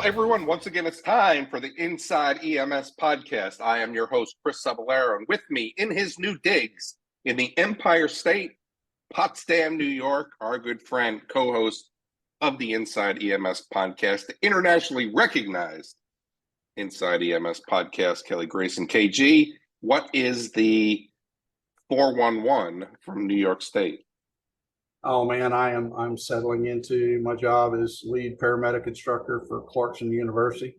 Well, everyone, once again, it's time for the Inside EMS podcast. I am your host, Chris Cebollero, and with me in his new digs in the Empire State, Potsdam, New York, our good friend, co-host of the Inside EMS podcast, the internationally recognized Inside EMS podcast, Kelly Grayson. KG, what is the 411 from New York State? Oh man, I'm settling into my job as lead paramedic instructor for Clarkson University.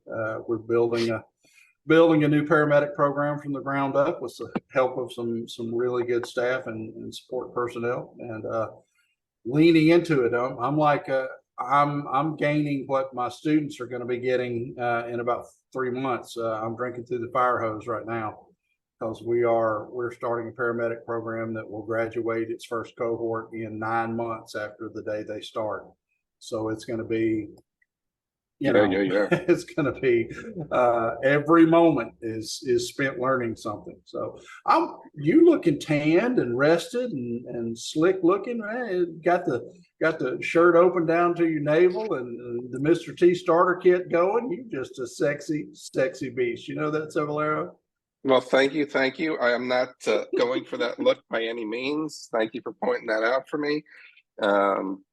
We're building a new paramedic program from the ground up with the help of some really good staff and support personnel, and leaning into it. I'm gaining what my students are going to be getting in about 3 months. I'm drinking through the fire hose right now, because we're starting a paramedic program that will graduate its first cohort in 9 months after the day they start. So it's going to be, it's going to be every moment is spent learning something. So you looking tanned and rested and slick looking, man. Got the shirt open down to your navel and the Mr. T starter kit going. You just a sexy beast. You know that, Cebollero? Well, thank you. I am not going for that look by any means. Thank you for pointing that out for me.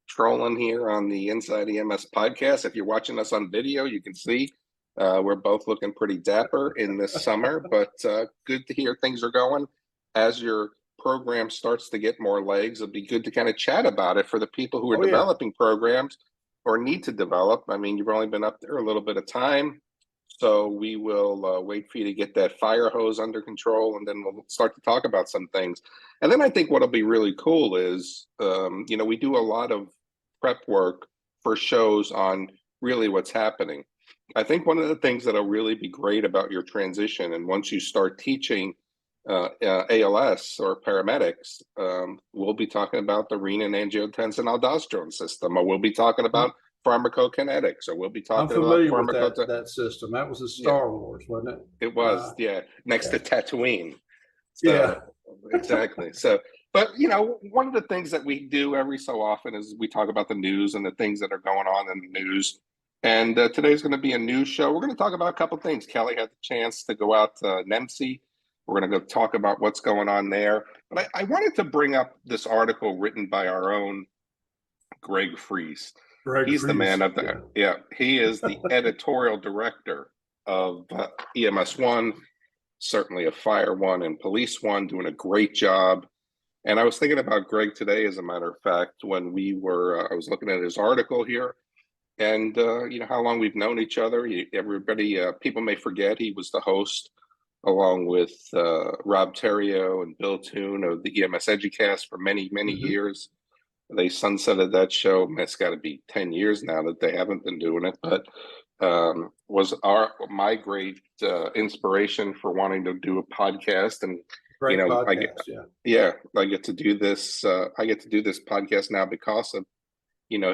Trolling here on the Inside EMS podcast. If you're watching us on video, you can see we're both looking pretty dapper in this summer, but good to hear things are going. As your program starts to get more legs, it'll be good to kind of chat about it for the people who are developing programs or need to develop. I mean, you've only been up there a little bit of time. So we will wait for you to get that fire hose under control, and then we'll start to talk about some things. And then I think what'll be really cool is, we do a lot of prep work for shows on really what's happening. I think one of the things that'll really be great about your transition, and once you start teaching ALS or paramedics, we'll be talking about the renin-angiotensin-aldosterone system, or we'll be talking about pharmacokinetics, or we'll be talking I'm familiar about with that system. That was a Star Wars, wasn't it? It was, next to Tatooine. So, exactly. So, but one of the things that we do every so often is we talk about the news and the things that are going on in the news. And today's going to be a news show. We're going to talk about a couple of things. Kelly had the chance to go out to NEMC. We're going to go talk about what's going on there. But I wanted to bring up this article written by our own Greg Friese. He's the man of the, he is the editorial director of EMS One, certainly of Fire One and Police One, doing a great job. And I was thinking about Greg today, as a matter of fact, when I was looking at his article here, and how long we've known each other. Everybody, people may forget, he was the host along with Rob Terrio and Bill Toon of the EMS Educast for many years. They sunsetted that show. It's got to be 10 years now that they haven't been doing it, but was my great inspiration for wanting to do a podcast. And podcast, I get to do this. I get to do this podcast now because of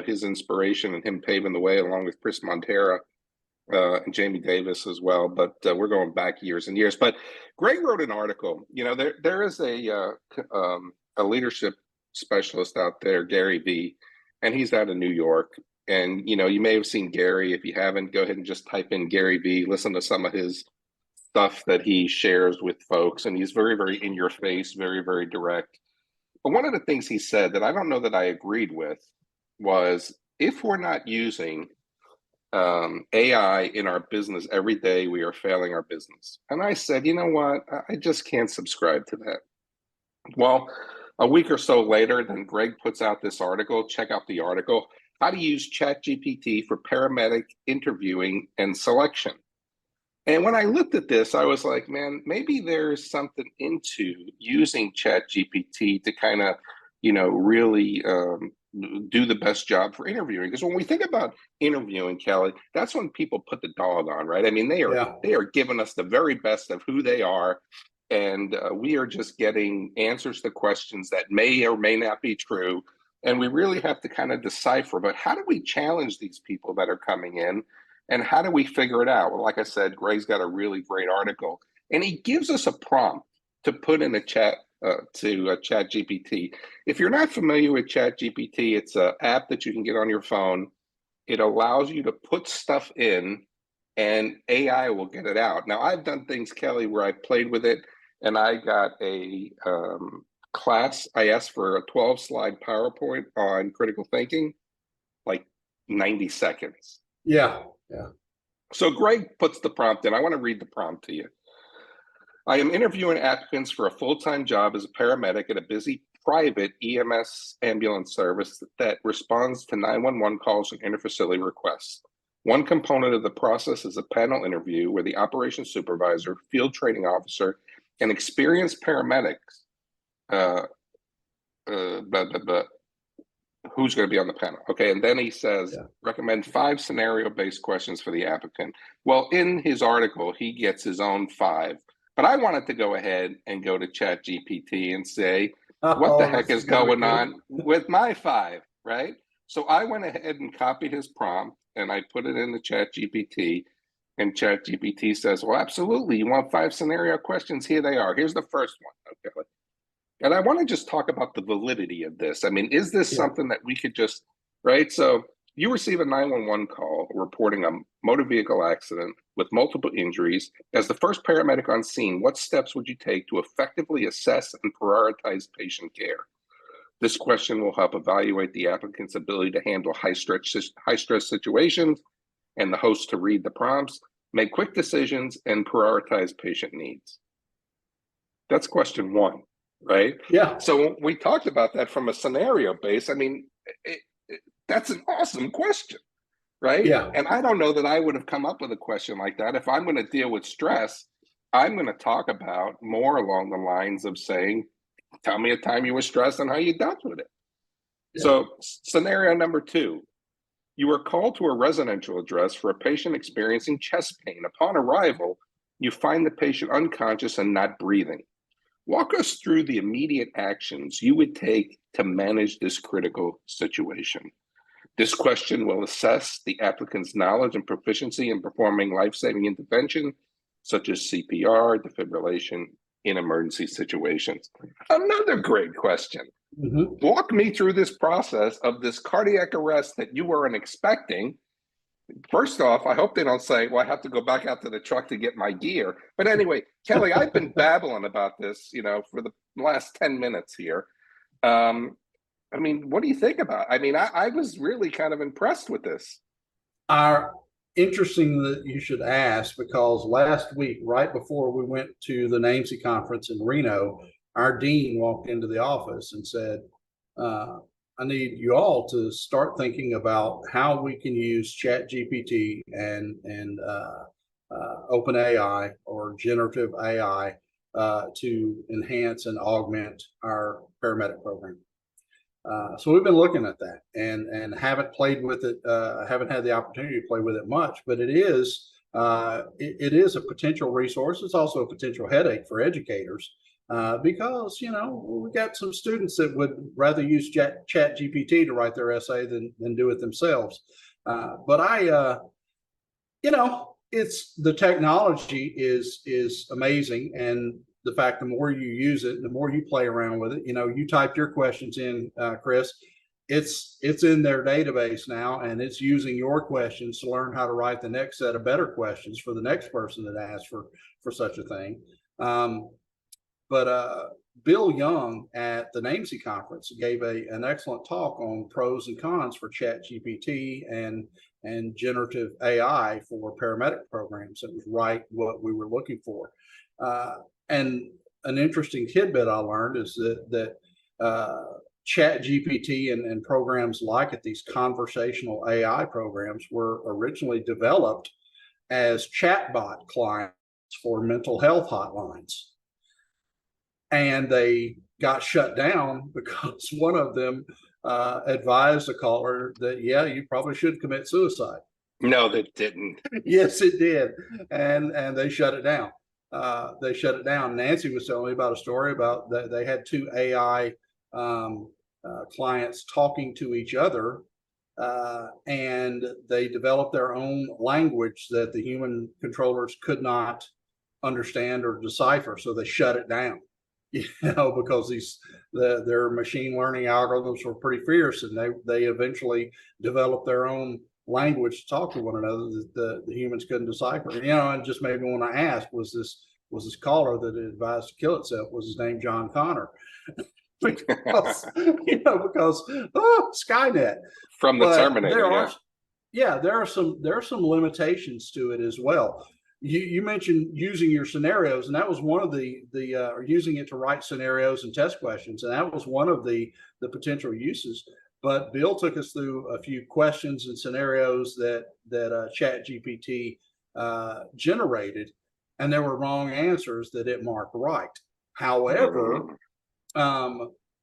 his inspiration and him paving the way, along with Chris Montera and Jamie Davis as well. But we're going back years and years. But Greg wrote an article. There is a leadership specialist out there, Gary V, and he's out of New York. And you may have seen Gary. If you haven't, go ahead and just type in Gary V, listen to some of his stuff that he shares with folks, and he's very in your face, very direct. But one of the things he said that I don't know that I agreed with was, if we're not using AI in our business every day, we are failing our business. And I said, you know what, I just can't subscribe to that. Well, a week or so later, then Greg puts out this article. Check out the article, How to Use Chat GPT for Paramedic Interviewing and Selection. And when I looked at this, I was like, man, maybe there's something into using Chat GPT to kind of, really do the best job for interviewing. Because when we think about interviewing, Kelly, that's when people put the dog on, right? I mean, they are giving us the very best of who they are. And we are just getting answers to questions that may or may not be true. And we really have to kind of decipher, but how do we challenge these people that are coming in? And how do we figure it out? Well, like I said, Greg's got a really great article. And he gives us a prompt to put in a chat to Chat GPT. If you're not familiar with Chat GPT, it's an app that you can get on your phone. it allows you to put stuff in and AI will get it out. Now, I've done things, Kelly, where I played with it and I got a class. I asked for a 12-slide PowerPoint on critical thinking, like 90 seconds. Yeah. So Greg puts the prompt in. I want to read the prompt to you. I am interviewing applicants for a full-time job as a paramedic at a busy private EMS ambulance service that responds to 911 calls and interfacility requests. One component of the process is a panel interview where the operations supervisor, field training officer, and experienced paramedics, who's going to be on the panel. Okay, and then he says, recommend 5 scenario-based questions for the applicant. Well, in his article, he gets his own 5. But I wanted to go ahead and go to Chat GPT and say, what the heck is going on with my 5, right? So I went ahead and copied his prompt and I put it in the Chat GPT, and Chat GPT says, well, absolutely. You want 5 scenario questions? Here they are. Here's the first one. Okay. And I want to just talk about the validity of this. I mean, is this something that we could just, right? So you receive a 911 call reporting a motor vehicle accident with multiple injuries. As the first paramedic on scene, what steps would you take to effectively assess and prioritize patient care? This question will help evaluate the applicant's ability to handle high-stress situations and the host to read the prompts, make quick decisions, and prioritize patient needs. That's question 1, right? Yeah. So we talked about that from a scenario base. I mean, that's an awesome question, right? Yeah. And I don't know that I would have come up with a question like that. If I'm going to deal with stress, I'm going to talk about more along the lines of saying, tell me a time you were stressed and how you dealt with it. Yeah. So scenario number 2, you were called to a residential address for a patient experiencing chest pain. Upon arrival, you find the patient unconscious and not breathing. Walk us through the immediate actions you would take to manage this critical situation. This question will assess the applicant's knowledge and proficiency in performing life-saving intervention, such as CPR, defibrillation, in emergency situations. Another great question. Walk me through this process of this cardiac arrest that you weren't expecting. First off, I hope they don't say, well, I have to go back out to the truck to get my gear. But anyway, Kelly, I've been babbling about this, for the last 10 minutes here. I mean, what do you think about it? I mean, I was really kind of impressed with this. Interesting that you should ask, because last week, right before we went to the NAMC conference in Reno, our dean walked into the office and said, I need you all to start thinking about how we can use Chat GPT and open AI or generative AI to enhance and augment our paramedic program. So we've been looking at that and haven't played with it. Haven't had the opportunity to play with it much, but it is a potential resource. It's also a potential headache for educators because we got some students that would rather use Chat GPT to write their essay than do it themselves. But it's the technology is amazing, and the fact the more you use it, the more you play around with it. You typed your questions in, Chris. It's in their database now, and it's using your questions to learn how to write the next set of better questions for the next person that asks for such a thing. But Bill Young at the NAMC conference gave an excellent talk on pros and cons for Chat GPT and generative AI for paramedic programs. It was right what we were looking for. And an interesting tidbit I learned is that Chat GPT and programs like it, these conversational AI programs, were originally developed as chatbot clients for mental health hotlines. And they got shut down because one of them advised a caller that, yeah, you probably should commit suicide. No, they didn't. Yes, it did. And they shut it down. They shut it down. Nancy was telling me about a story about that they had 2 AI clients talking to each other, and they developed their own language that the human controllers could not understand or decipher. So they shut it down, because their machine learning algorithms were pretty fierce, and they eventually developed their own language to talk to one another that the humans couldn't decipher. And just maybe when I asked, was this caller that advised to kill itself, was his name John Connor? because Skynet. From the But Terminator. there are some limitations to it as well. You mentioned using your scenarios, and that was one of the or using it to write scenarios and test questions, and that was one of the potential uses. But Bill took us through a few questions and scenarios that Chat GPT generated, and there were wrong answers that it marked right. However,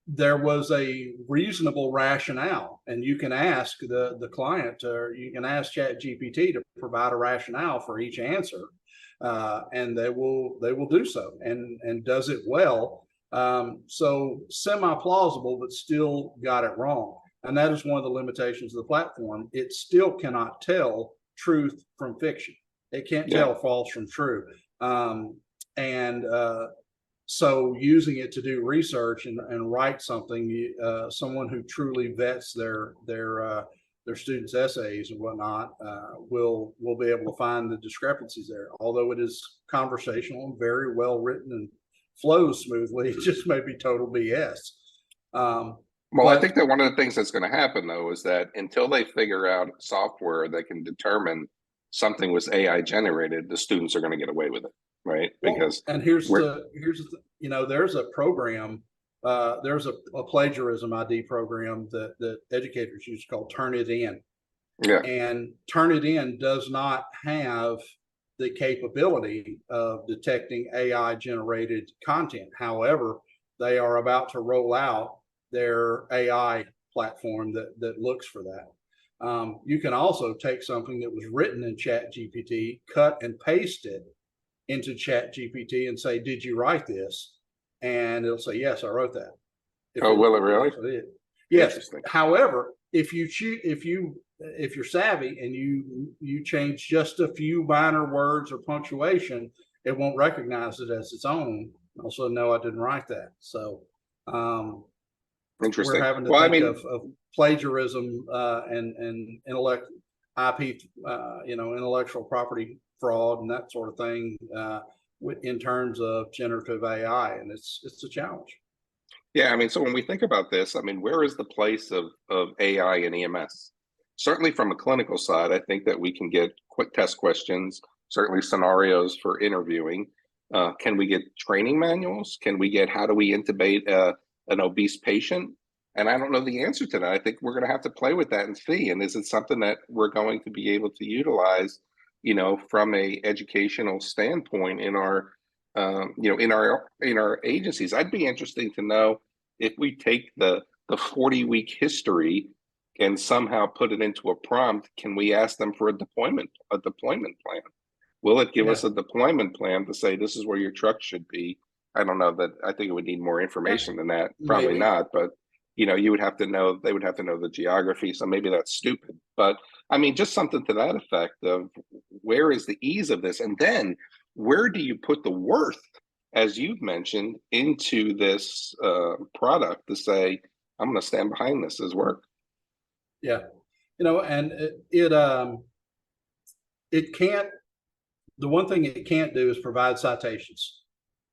there was a reasonable rationale, and you can ask the client, or you can ask Chat GPT to provide a rationale for each answer, and they will do so, and does it well. So semi-plausible, but still got it wrong. And that is one of the limitations of the platform. It still cannot tell truth from fiction. It can't tell false from true. So using it to do research and write something, someone who truly vets their students' essays and whatnot will be able to find the discrepancies there. Although it is conversational and very well written and flows smoothly, it just may be total BS. I think that one of the things that's going to happen, though, is that until they figure out software that can determine something was AI generated, the students are going to get away with it, right? Because here's the there's a program, there's a plagiarism ID program that educators use called Turnitin. Yeah. And Turnitin does not have the capability of detecting AI generated content. However, they are about to roll out their AI platform that looks for that. You can also take something that was written in Chat GPT, cut and paste it into Chat GPT and say, "Did you write this?" And it'll say, "Yes, I wrote that." Will it really? Yes. However, if you're savvy and you change just a few minor words or punctuation, it won't recognize it as its own. Also, no, I didn't write that. So, interesting. We're having to think of plagiarism and intellectual property fraud and that sort of thing in terms of generative AI, and it's a challenge. Yeah, so when we think about this, where is the place of AI in EMS? Certainly from a clinical side, I think that we can get quick test questions, certainly scenarios for interviewing. Can we get training manuals? Can we get how do we intubate an obese patient? And I don't know the answer to that. I think we're going to have to play with that and see. And is it something that we're going to be able to utilize, from a educational standpoint in our in our agencies? I'd be interested to know if we take the 40-week history and somehow put it into a prompt, can we ask them for a deployment plan? Will it give us a deployment plan to say this is where your truck should be? I don't know that. I think it would need more information than that. Probably Maybe not, but you would have to know, they would have to know the geography. So maybe that's stupid, but just something to that effect of where is the ease of this? And then where do you put the worth, as you've mentioned, into this product to say, I'm going to stand behind this as work? Yeah. And it can't, the one thing it can't do is provide citations.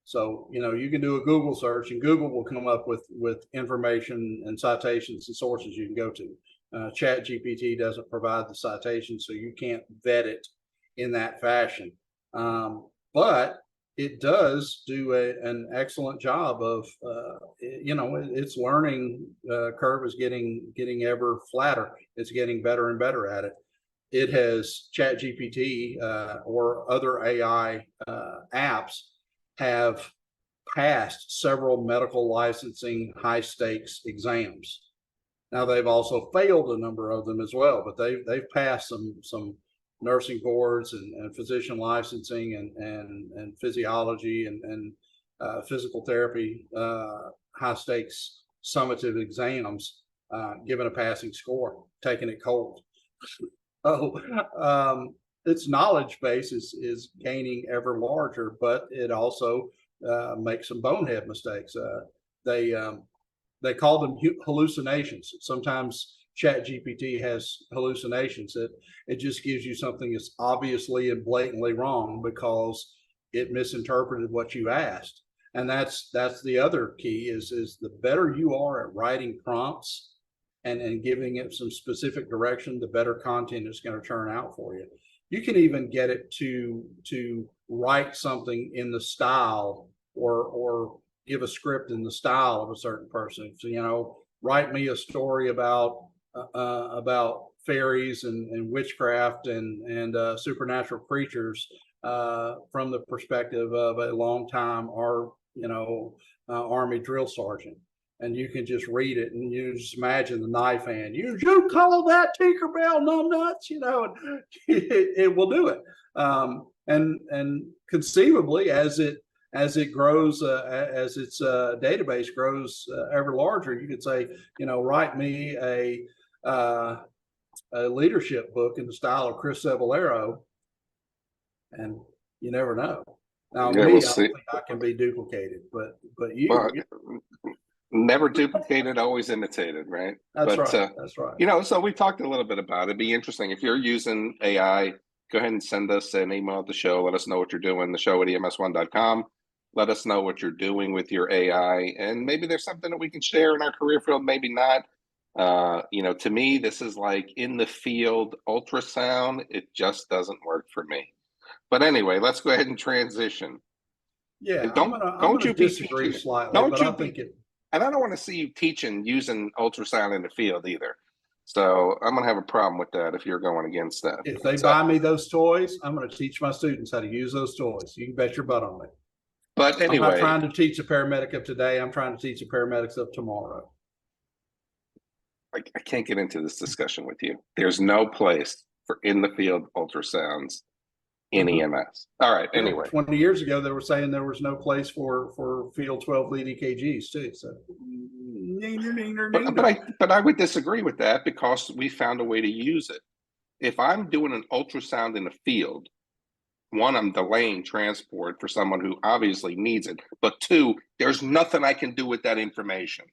So, you can do a Google search and Google will come up with information and citations and sources you can go to. Chat GPT doesn't provide the citations, so you can't vet it in that fashion. But it does do an excellent job of, its learning curve is getting ever flatter. It's getting better and better at it. It has Chat GPT or other AI apps have passed several medical licensing high stakes exams. Now they've also failed a number of them as well, but they've passed some nursing boards and physician licensing and physiology and physical therapy high stakes summative exams, given a passing score, taking it cold. Its knowledge base is gaining ever larger, but it also makes some bonehead mistakes. They call them hallucinations. Sometimes Chat GPT has hallucinations. It just gives you something that's obviously and blatantly wrong because it misinterpreted what you asked. And that's the other key is the better you are at writing prompts and giving it some specific direction, the better content it's going to turn out for you. You can even get it to write something in the style or give a script in the style of a certain person. So, you know, write me a story about fairies and witchcraft and supernatural creatures from the perspective of a longtime Army drill sergeant. And you can just read it and you just imagine the knife hand. You call that Tinkerbell numbnuts, you know, and it will do it. And conceivably, as it grows, as its database grows ever larger, you could say, you know, write me a leadership book in the style of Chris Cebollero, and you never know. Now, Yeah, me, we'll I see. don't think I can be duplicated, but you. Well, never duplicated, always imitated, right? That's But, right. That's right. You know, so we talked a little bit about it. It'd be interesting if you're using AI. Go ahead and send us an email at the show. Let us know what you're doing. The show at ems1.com. Let us know what you're doing with your AI, and maybe there's something that we can share in our career field. Maybe not. You know, to me, this is like in the field ultrasound. It just doesn't work for me. But anyway, let's go ahead and transition. Yeah, And I'm gonna disagree slightly, but I think it. And I don't want to see you teaching using ultrasound in the field either. So I'm going to have a problem with that if you're going against that. If they buy me those toys, I'm going to teach my students how to use those toys. You can bet your butt on it. But anyway, I'm not trying to teach a paramedic of today. I'm trying to teach the paramedics of tomorrow. I can't get into this discussion with you. There's no place for in the field ultrasounds in EMS. All right. Anyway, 20 years ago, they were saying there was no place for field 12 lead EKGs too. So, but I would disagree with that because we found a way to use it. If I'm doing an ultrasound in the field, one, I'm delaying transport for someone who obviously needs it. But two, there's nothing I can do with that information.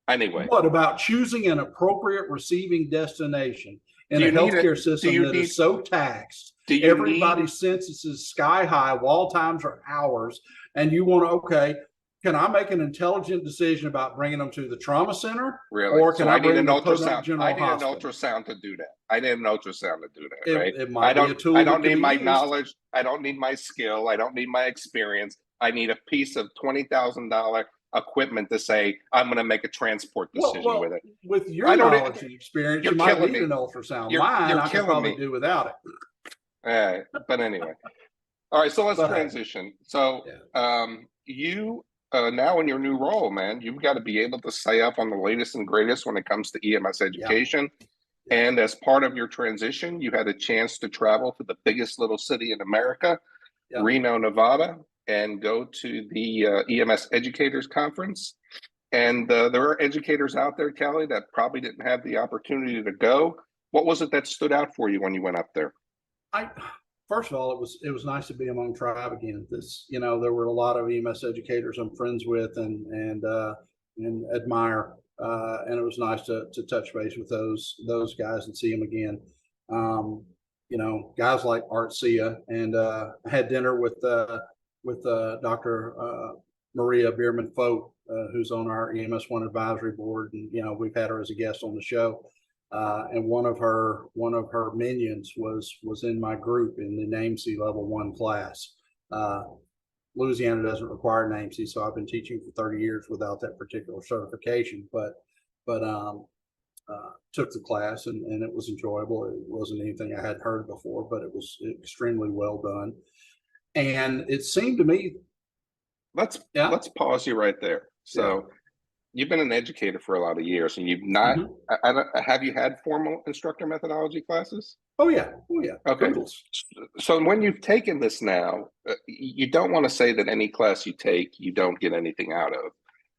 Anyway, what about choosing an appropriate receiving destination in a healthcare system that is so taxed? Everybody's census is sky high, wall times are hours, and you want to, okay, can I make an intelligent decision about bringing them to the trauma center? Really? Or can I need an ultrasound? I need an ultrasound to do that. I need an ultrasound to do that, right? It might be a tool. I don't need my knowledge. I don't need my skill. I don't need my experience. I need a piece of $20,000 equipment to say, I'm going to make a transport decision with it. With your knowledge and experience, you might need an ultrasound. Mine, I can probably do without it. But anyway. All right, so let's transition. So you now in your new role, man, you've got to be able to stay up on the latest and greatest when it comes to EMS education. Yeah. And as part of your transition, you had a chance to travel to the biggest little city in America, Reno, Nevada, and go to the EMS Educators Conference. And there are educators out there, Kelly, that probably didn't have the opportunity to go. What was it that stood out for you when you went up there? First of all, it was nice to be among tribe again. There were a lot of EMS educators I'm friends with and admire, and it was nice to touch base with those guys and see them again. Guys like Art Sia, and I had dinner with Dr. Maria Bierman-Foat, who's on our EMS One advisory board, and we've had her as a guest on the show. And one of her minions was in my group in the NAEMC level 1 class. Louisiana doesn't require NAEMC, so I've been teaching for 30 years without that particular certification. But took the class and it was enjoyable. It wasn't anything I hadn't heard before, but it was extremely well done. And it seemed to me. Let's pause you right there. So. You've been an educator for a lot of years, and you've not. Have you had formal instructor methodology classes? Oh yeah. Okay. So when you've taken this now, you don't want to say that any class you take, you don't get anything out of.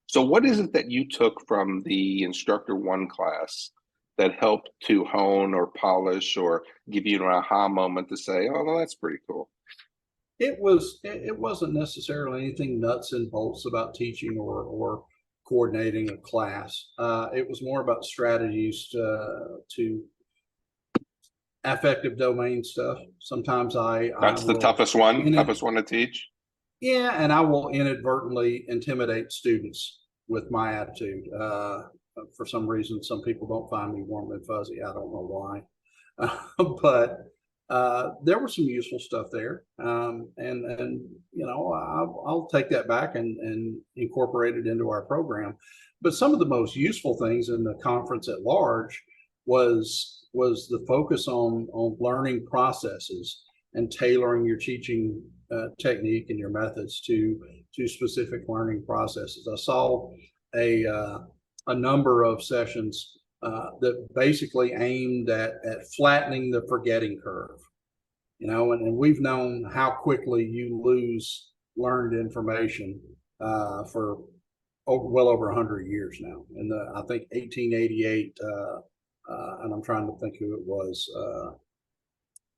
So what is it that you took from the Instructor One class that helped to hone or polish or give you an aha moment to say, oh, well, that's pretty cool? It wasn't necessarily anything nuts and bolts about teaching or coordinating a class. It was more about strategies to affective domain stuff. Sometimes That's the toughest one to teach. Yeah, and I will inadvertently intimidate students with my attitude. For some reason, some people don't find me warm and fuzzy. I don't know why. But there was some useful stuff there. And you know, I'll take that back and incorporate it into our program. But some of the most useful things in the conference at large was the focus on learning processes and tailoring your teaching technique and your methods to specific learning processes. I saw a number of sessions that basically aimed at flattening the forgetting curve. You know, and we've known how quickly you lose learned information for well over 100 years now. And I think 1888, and I'm trying to think who it was.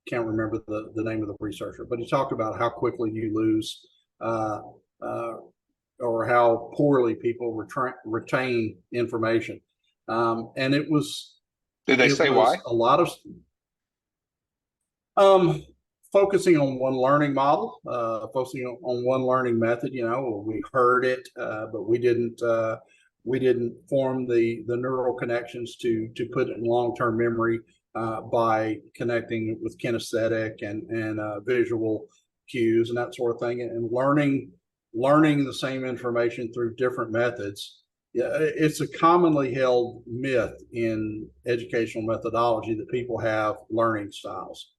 Can't remember the name of the researcher, but he talked about how quickly you lose or how poorly people retain information. And it was. Did they say why? A lot of focusing on one learning model, focusing on one learning method. You know, we heard it, but we didn't form the neural connections to put it in long-term memory by connecting with kinesthetic and visual cues and that sort of thing, and learning the same information through different methods. Yeah, it's a commonly held myth in educational methodology that people have learning styles.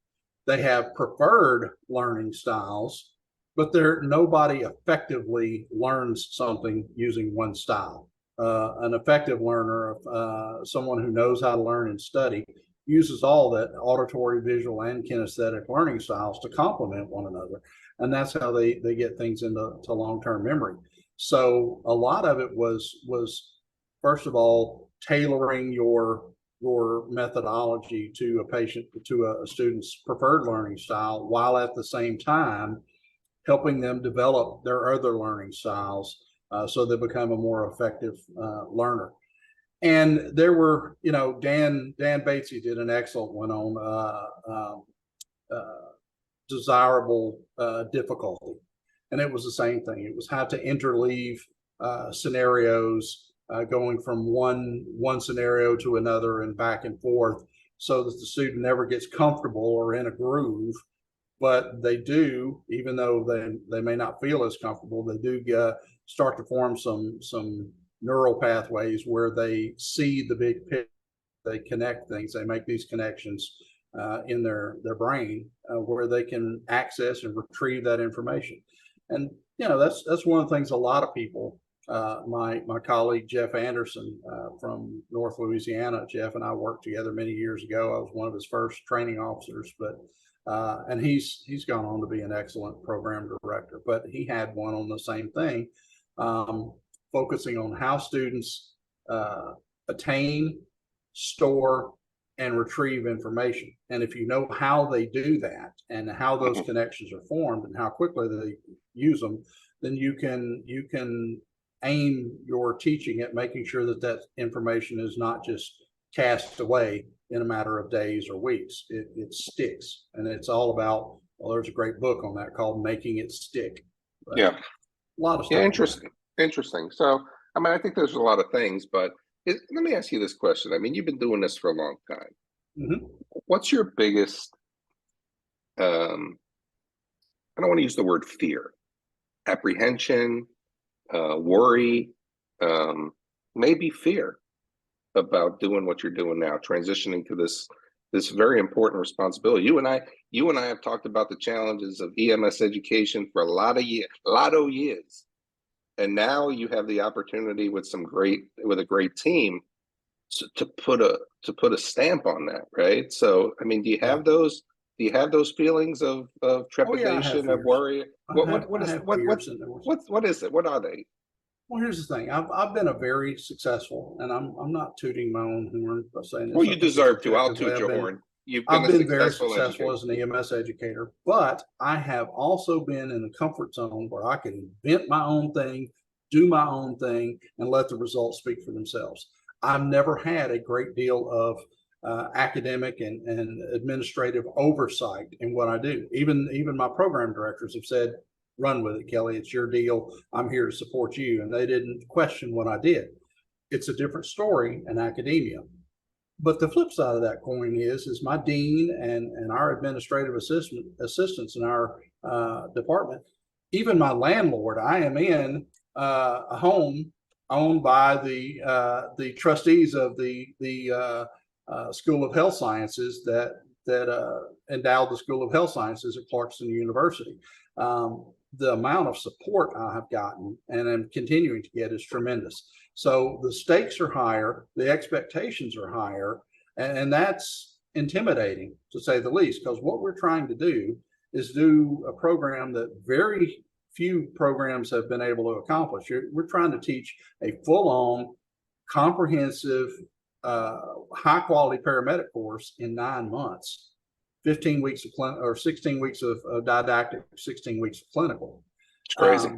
They have preferred learning styles, but nobody effectively learns something using one style. An effective learner, someone who knows how to learn and study, uses all that auditory, visual, and kinesthetic learning styles to complement one another. And that's how they get things into long-term memory. So a lot of it was first of all, tailoring your methodology to a student's preferred learning style, while at the same time helping them develop their other learning styles so they become a more effective learner. And there were, you know, Dan Batesy did an excellent one on desirable difficulty. And it was the same thing. It was how to interleave scenarios going from one scenario to another and back and forth so that the student never gets comfortable or in a groove. But they do, even though they may not feel as comfortable, they do start to form some neural pathways where they see the big picture, they connect things, they make these connections in their brain where they can access and retrieve that information. And you know, that's one of the things a lot of people, my colleague Jeff Anderson from North Louisiana, Jeff and I worked together many years ago. I was one of his first training officers, but and he's gone on to be an excellent program director. But he had one on the same thing, focusing on how students attain, store, and retrieve information. And if you know how they do that and how those connections are formed and how quickly they use them, then you can aim your teaching at making sure that information is not just cast away in a matter of days or weeks. It sticks. And it's all about, well, there's a great book on that called Making It Stick. But yeah. A lot of stuff. Yeah, interesting. So, I mean, I think there's a lot of things, but let me ask you this question. I mean, you've been doing this for a long time. Mm-hmm. What's your biggest, I don't want to use the word fear, apprehension, worry, maybe fear about doing what you're doing now, transitioning to this very important responsibility. You and I have talked about the challenges of EMS education for a lot of years. And now you have the opportunity with a great team to put a stamp on that, right? So, I mean, do you have those feelings of trepidation, of worry? What is it? What are they? Well, here's the thing. I've been a very successful, and I'm not tooting my own horn by saying this. Well, you deserve to. I'll toot your horn. I've been very successful as an EMS educator, but I have also been in the comfort zone where I could invent my own thing, do my own thing, and let the results speak for themselves. I've never had a great deal of academic and administrative oversight in what I do. Even my program directors have said, run with it, Kelly. It's your deal. I'm here to support you. And they didn't question what I did. It's a different story in academia. But the flip side of that coin is my dean and our administrative assistants in our department, even my landlord. I am in a home owned by the trustees of the School of Health Sciences that endowed the School of Health Sciences at Clarkson University. The amount of support I have gotten and am continuing to get is tremendous. So the stakes are higher, the expectations are higher, and that's intimidating, to say the least, because what we're trying to do is do a program that very few programs have been able to accomplish. We're trying to teach a full-on, comprehensive, high-quality paramedic course in 9 months. 15 weeks of or 16 weeks of didactic, 16 weeks of clinical. It's crazy.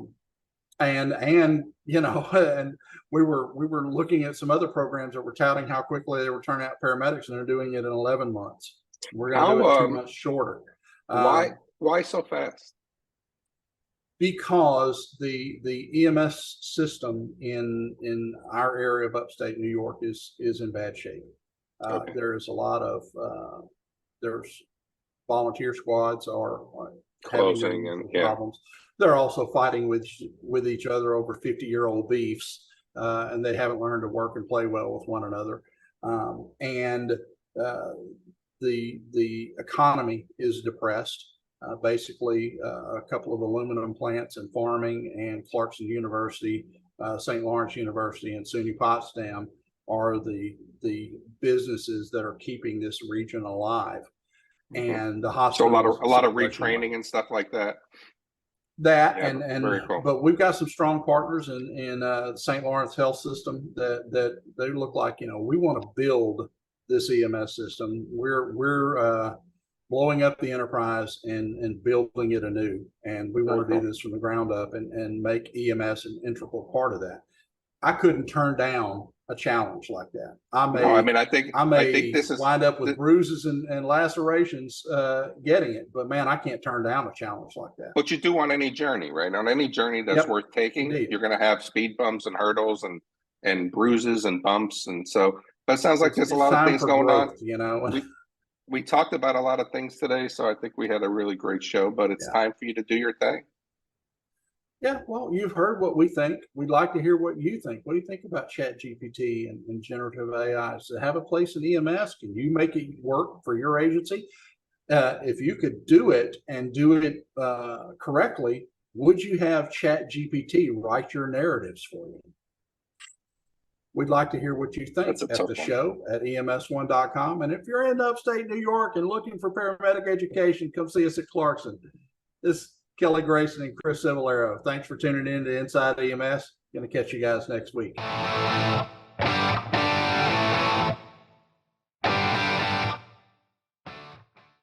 And you know, and we were looking at some other programs that were touting how quickly they were turning out paramedics, and they're doing it in 11 months. We're going to do it 2 months shorter. Why so fast? Because the EMS system in our area of upstate New York is in bad shape. Okay. There's a lot of there's volunteer squads are closing and problems. They're also fighting with each other over 50-year-old beefs, and they haven't learned to work and play well with one another. The economy is depressed. Basically, a couple of aluminum plants and farming, and Clarkson University, St. Lawrence University, and SUNY Potsdam are the businesses that are keeping this region alive. And the hospital. So a lot of retraining and stuff like that. Cool. But we've got some strong partners in St. Lawrence Health System that they look like, you know, we want to build this EMS system. We're blowing up the enterprise and building it anew, and we want to do this from the ground up and make EMS an integral part of that. I couldn't turn down a challenge like that. I think this is wind up with bruises and lacerations getting it, but man, I can't turn down a challenge like that. But you do on any journey, right? On any journey that's worth taking, indeed, you're going to have speed bumps and hurdles and bruises and bumps, and so. But it sounds like there's a lot of things going on. You know, we talked about a lot of things today, so I think we had a really great show. But it's time for you to do your thing. Yeah, well, you've heard what we think. We'd like to hear what you think. What do you think about Chat GPT and generative AI? Does it have a place in EMS? Can you make it work for your agency? If you could do it and do it correctly, would you have Chat GPT write your narratives for you? We'd like to hear what you think at the show at ems1.com. And if you're in upstate New York and looking for paramedic education, come see us at Clarkson. This Kelly Grayson and Chris Cebollero. Thanks for tuning in to Inside EMS. Going to catch you guys next week.